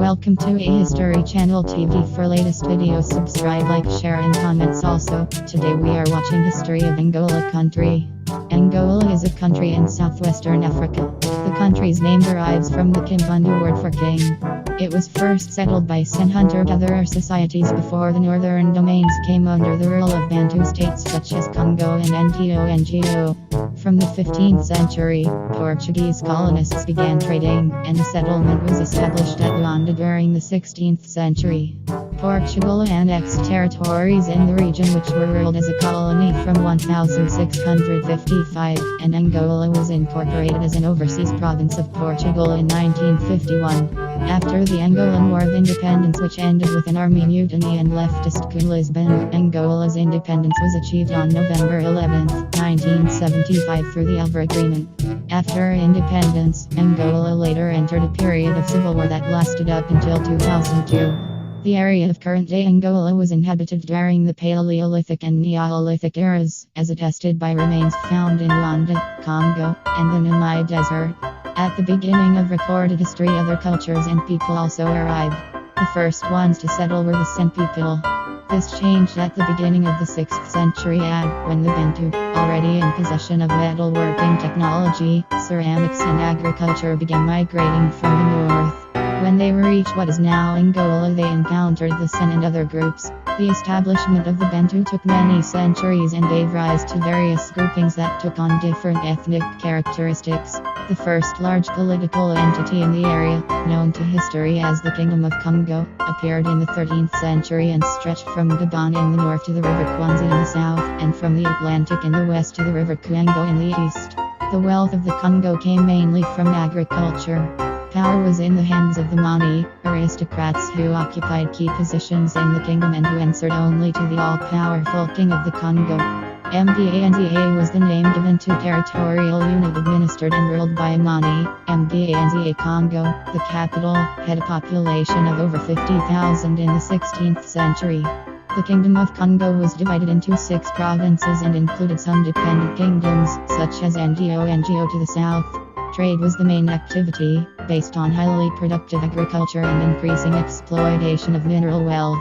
Welcome to A History Channel TV. For latest videos, subscribe, like, share and comments also. Today we are watching History of Angola country. Angola is a country in southwestern Africa. The country's name derives from the Kimbundu word for king. It was first settled by San hunter-gatherer societies before the northern domains came under the rule of Bantu states such as Congo and Ngo. From the 15th century, Portuguese colonists began trading, and a settlement was established at Luanda during the 16th century. Portugal annexed territories in the region which were ruled as a colony from 1655, and Angola was incorporated as an overseas province of Portugal in 1951. After the Angolan War of Independence, which ended with an army mutiny and leftist coup Lisbon, Angola's independence was achieved on November 11, 1975 through the Alva Agreement. After independence, Angola later entered a period of civil war that lasted up until 2002. The area of current-day Angola was inhabited during the Paleolithic and Neolithic eras, as attested by remains found in Luanda, Congo, and the Namib Desert. At the beginning of recorded history, other cultures and people also arrived. The first ones to settle were the San people. This changed at the beginning of the 6th century when the Bantu, already in possession of metalworking technology, ceramics and agriculture, began migrating from the north. When they reached what is now Angola, they encountered the San and other groups. The establishment of the Bantu took many centuries and gave rise to various groupings that took on different ethnic characteristics. The first large political entity in the area, known to history as the Kingdom of Congo, appeared in the 13th century and stretched from Gabon in the north to the River Kwanza in the south, and from the Atlantic in the west to the River Congo in the east. The wealth of the Congo came mainly from agriculture. Power was in the hands of the Mani, aristocrats who occupied key positions in the kingdom and who answered only to the all-powerful king of the Congo. Mbanza was the name given to territorial unit administered and ruled by Mani. Mbanza Congo, the capital, had a population of over 50,000 in the 16th century. The Kingdom of Congo was divided into 6 provinces and included some dependent kingdoms, such as Ngo to the south. Trade was the main activity, based on highly productive agriculture and increasing exploitation of mineral wealth.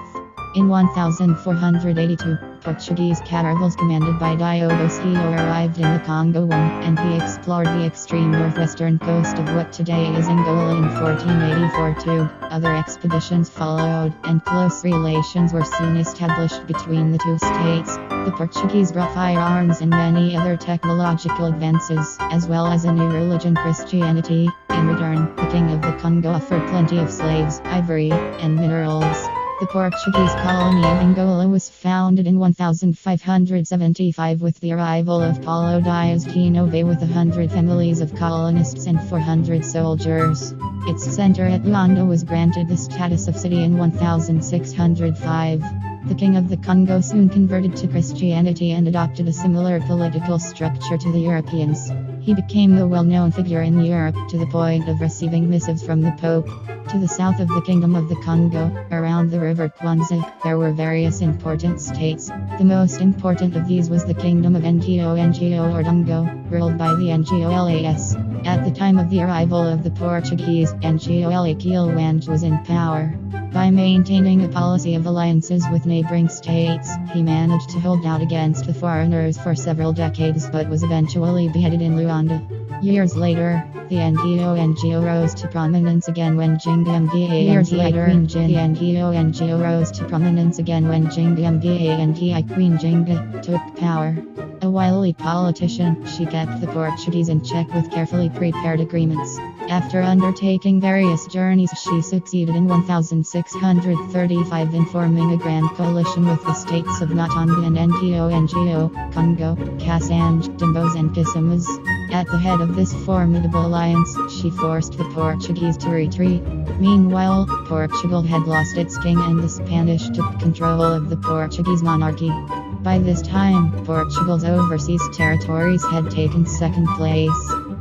In 1482, Portuguese caravels commanded by Diogo Seio arrived in the Congo and he explored the extreme northwestern coast of what today is Angola in 1484 too. Other expeditions followed, and close relations were soon established between the two states. The Portuguese brought firearms and many other technological advances, as well as a new religion, Christianity. In return, the King of the Congo offered plenty of slaves, ivory, and minerals. The Portuguese colony of Angola was founded in 1575 with the arrival of Paulo Dias de Nova with 100 families of colonists and 400 soldiers. Its center at Luanda was granted the status of city in 1605. The King of the Congo soon converted to Christianity and adopted a similar political structure to the Europeans. He became a well-known figure in Europe to the point of receiving missives from the Pope. To the south of the Kingdom of the Congo, around the River Kwanza, there were various important states. The most important of these was the Kingdom of Ngo or Dongo, ruled by the Ngolas. At the time of the arrival of the Portuguese, Ngola Kielwanje was in power. By maintaining a policy of alliances with neighboring states, he managed to hold out against the foreigners for several decades but was eventually beheaded in Luanda. Years later, the Ngo rose to prominence again when Jinga Queen Jinga took power. A wily politician, she kept the Portuguese in check with carefully prepared agreements. After undertaking various journeys, she succeeded in 1635 in forming a grand coalition with the states of Natonga and Ngo, Congo, Kassange, Dimbos and Kissimas. At the head of this formidable alliance, she forced the Portuguese to retreat. Meanwhile, Portugal had lost its king and the Spanish took control of the Portuguese monarchy. By this time, Portugal's overseas territories had taken second place.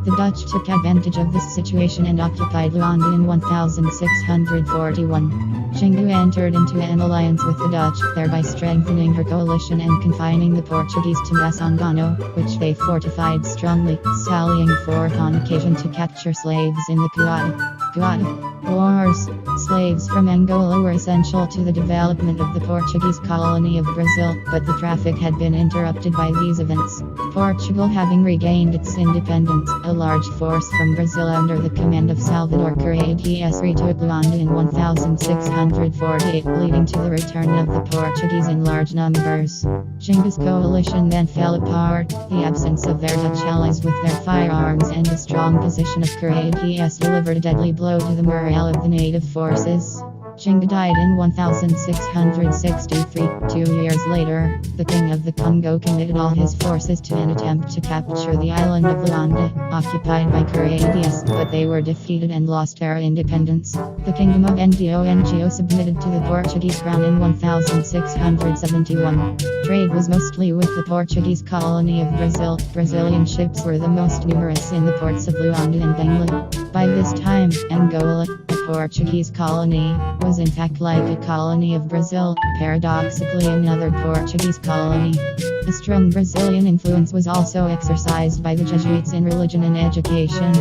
The Dutch took advantage of this situation and occupied Luanda in 1641. Jingu entered into an alliance with the Dutch, thereby strengthening her coalition and confining the Portuguese to Massangano, which they fortified strongly, sallying forth on occasion to capture slaves in the Cuata. Wars. Slaves from Angola were essential to the development of the Portuguese colony of Brazil, but the traffic had been interrupted by these events. Portugal having regained its independence, a large force from Brazil under the command of Salvador Carreiras retook Luanda in 1648, leading to the return of the Portuguese in large numbers. Xinga's coalition then fell apart. The absence of their Dutch allies with their firearms and the strong position of Carreiras delivered a deadly blow to the morale of the native forces. Xinga died in 1663. 2 years later, the King of the Congo committed all his forces to an attempt to capture the island of Luanda, occupied by Carreiras, but they were defeated and lost their independence. The Kingdom of Ngo submitted to the Portuguese crown in 1671. Trade was mostly with the Portuguese colony of Brazil. Brazilian ships were the most numerous in the ports of Luanda and Benguela. By this time, Angola, a Portuguese colony, was in fact like a colony of Brazil, paradoxically another Portuguese colony. A strong Brazilian influence was also exercised by the Jesuits in religion and education.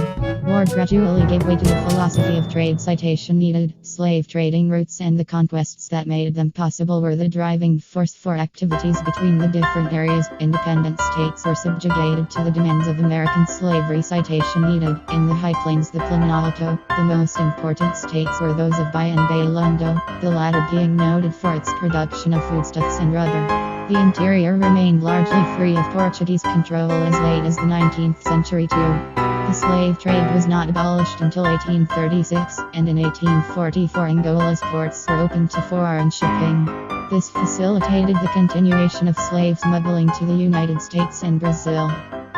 War gradually gave way to the philosophy of trade. Citation needed. Slave trading routes and the conquests that made them possible were the driving force for activities between the different areas. Independent states were subjugated to the demands of American slavery. Citation needed. In the High Plains, the Planalto, the most important states were those of Bahia and Bailando, the latter being noted for its production of foodstuffs and rubber. The interior remained largely free of Portuguese control as late as the 19th century too. The slave trade was not abolished until 1836, and in 1844 Angola's ports were opened to foreign shipping. This facilitated the continuation of slave smuggling to the United States and Brazil.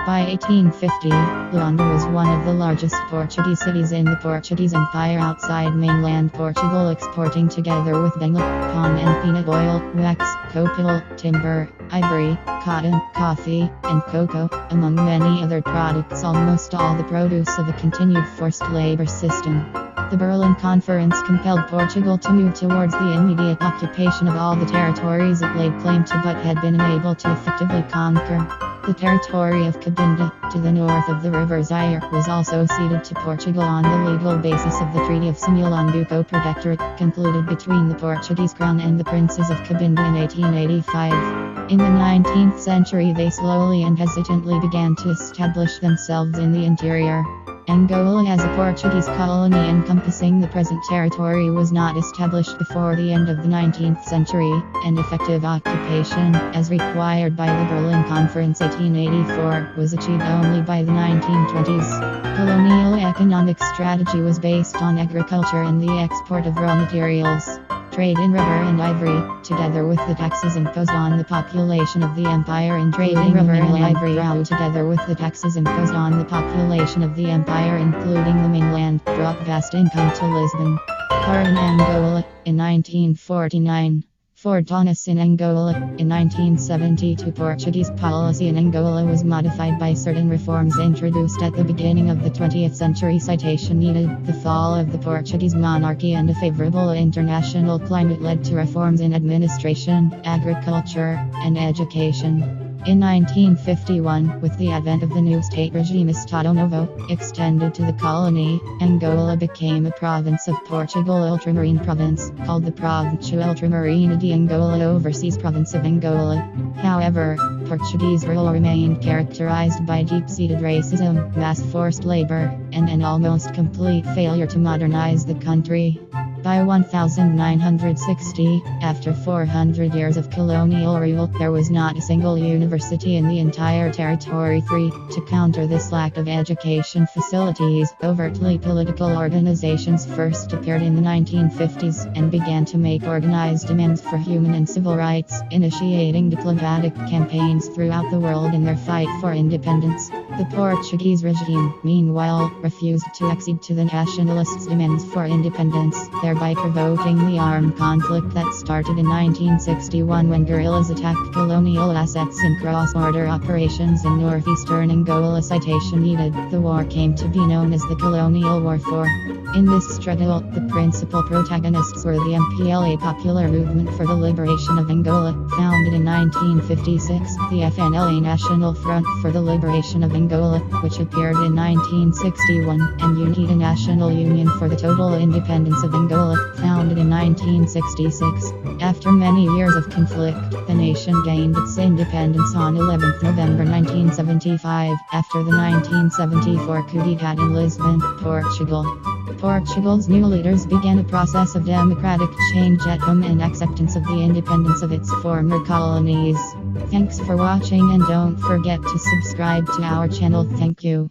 By 1850, Luanda was one of the largest Portuguese cities in the Portuguese Empire outside mainland Portugal, exporting together with Benguela, palm and peanut oil, wax, copal, timber, ivory, cotton, coffee, and cocoa, among many other products, almost all the produce of a continued forced labor system. The Berlin Conference compelled Portugal to move towards the immediate occupation of all the territories it laid claim to but had been unable to effectively conquer. The territory of Cabinda, to the north of the river Zaire, was also ceded to Portugal on the legal basis of the Treaty of Simulanduco Protectorate, concluded between the Portuguese crown and the princes of Cabinda in 1885. In the 19th century they slowly and hesitantly began to establish themselves in the interior. Angola as a Portuguese colony encompassing the present territory was not established before the end of the 19th century, and effective occupation, as required by the Berlin Conference 1884, was achieved only by the 1920s. Colonial economic strategy was based on agriculture and the export of raw materials. Trade in rubber and ivory, together with the taxes imposed on the population of the empire in trade in rubber and ivory, together with the taxes imposed on the population of the empire including the mainland, brought vast income to Lisbon. Car in Angola, in 1949. Fortunas in Angola, in 1972. Portuguese policy in Angola was modified by certain reforms introduced at the beginning of the 20th century. Citation needed. The fall of the Portuguese monarchy and a favorable international climate led to reforms in administration, agriculture, and education. In 1951, with the advent of the new state regime Estado Novo, extended to the colony, Angola became a province of Portugal. Ultramarine province, called the Província Ultramarina de Angola, overseas province of Angola. However, Portuguese rule remained characterized by deep-seated racism, mass forced labor, and an almost complete failure to modernize the country. By 1960, after 400 years of colonial rule, there was not a single university in the entire territory. To counter this lack of education facilities, overtly political organizations first appeared in the 1950s and began to make organized demands for human and civil rights, initiating diplomatic campaigns throughout the world in their fight for independence. The Portuguese regime, meanwhile, refused to accede to the nationalists' demands for independence, thereby provoking the armed conflict that started in 1961 when guerrillas attacked colonial assets in cross-border operations in northeastern Angola. Citation needed. The war came to be known as the Colonial War 4. In this struggle, the principal protagonists were the MPLA Popular Movement for the Liberation of Angola, founded in 1956, the FNLA National Front for the Liberation of Angola, Angola, which appeared in 1961, and Unida National Union for the Total Independence of Angola, founded in 1966. After many years of conflict, the nation gained its independence on 11 November 1975, after the 1974 coup d'etat in Lisbon, Portugal. Portugal's new leaders began a process of democratic change at home and acceptance of the independence of its former colonies. Thanks for watching and don't forget to subscribe to our channel. Thank you.